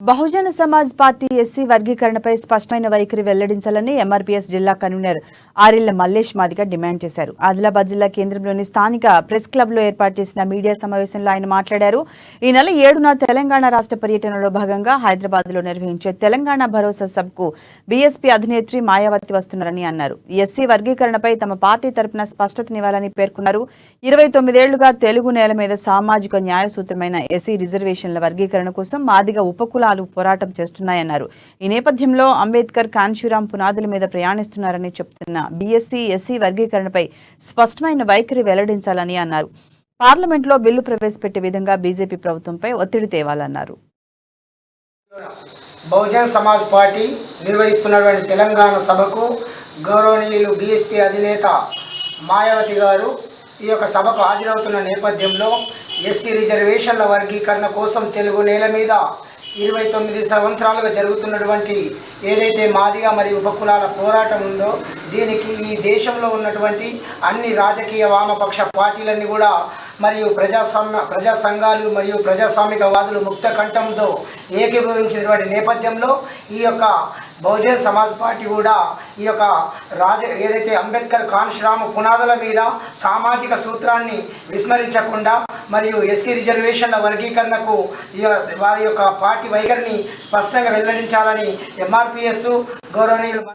Bahujan Samaj party SC వర్గీకరణపై స్పష్టమైన వైఖరి వెల్లడించాలని ఎంఆర్పీఎస్ జిల్లా కన్వీనర్ ఆరిళ్ల మల్లేష్ మాదిగ డిమాండ్ చేశారు. ఆదిలాబాద్ జిల్లా కేంద్రంలోని స్థానిక ప్రెస్ క్లబ్లో ఏర్పాటు చేసిన మీడియా సమావేశంలో ఆయన మాట్లాడారు. ఈ నెల 7న తెలంగాణ రాష్ట్ర పర్యటనలో భాగంగా హైదరాబాద్లో నిర్వహించే తెలంగాణ భరోసా సభకు బీఎస్పీ అధినేత్రి మాయావతి వస్తున్నారని అన్నారు. ఎస్సీ వర్గీకరణపై తమ పార్టీ తరపున స్పష్టతనివ్వాలని పేర్కొన్నారు. 29 ఏళ్లుగా తెలుగు నేల మీద సామాజిక న్యాయ సూత్రమైన ఎస్సీ రిజర్వేషన్ల వర్గీకరణ కోసం మాదిగ ఉపకుల పోరాటం చేస్తున్నాయన్నారు. ఈ నేపథ్యంలో అంబేద్కర్ కాన్షీరాం పునాదుల మీద ప్రయాణిస్తున్నారని చెప్తున్న బీఎస్సీ ఎస్సీ వర్గీకరణపై స్పష్టమైన వైఖరి వెల్లడించాలని అన్నారు. పార్లమెంట్లో బిల్లు ప్రవేశపెట్టే విధంగా బీజేపీ ప్రభుత్వంపై ఒత్తిడి తేవాలన్నారు. బహుజన్ సమాజ్ పార్టీ నిర్వహిస్తున్నటువంటి తెలంగాణ సభకు గౌరవనీయులు బీఎస్పీ అధినేత మాయావతి గారు ఈ యొక్క సభకు హాజరవుతున్న నేపథ్యంలో ఎస్సీ రిజర్వేషన్ల వర్గీకరణ కోసం తెలుగు నేల మీద 29 సంవత్సరాలుగా జరుగుతున్నటువంటి ఏదైతే మాదిగ మరియు ఉపకులాల పోరాటం ఉందో దీనికి ఈ దేశంలో ఉన్నటువంటి అన్ని రాజకీయ వామపక్ష పార్టీలన్నీ కూడా మరియు ప్రజా సంఘాలు మరియు ప్రజాస్వామికవాదులు ముక్త కంఠంతో ఏకీభవించినటువంటి నేపథ్యంలో ఈ యొక్క బహుజన్ సమాజ్ పార్టీ కూడా ఈ యొక్క ఏదైతే అంబేద్కర్ కాన్షీరాం పునాదుల మీద సామాజిక సూత్రాన్ని విస్మరించకుండా మరియు ఎస్సీ రిజర్వేషన్ల వర్గీకరణకు వారి యొక్క పార్టీ వైఖరిని స్పష్టంగా వెల్లడించాలని ఎంఆర్పీఎస్ గౌరవనీయులు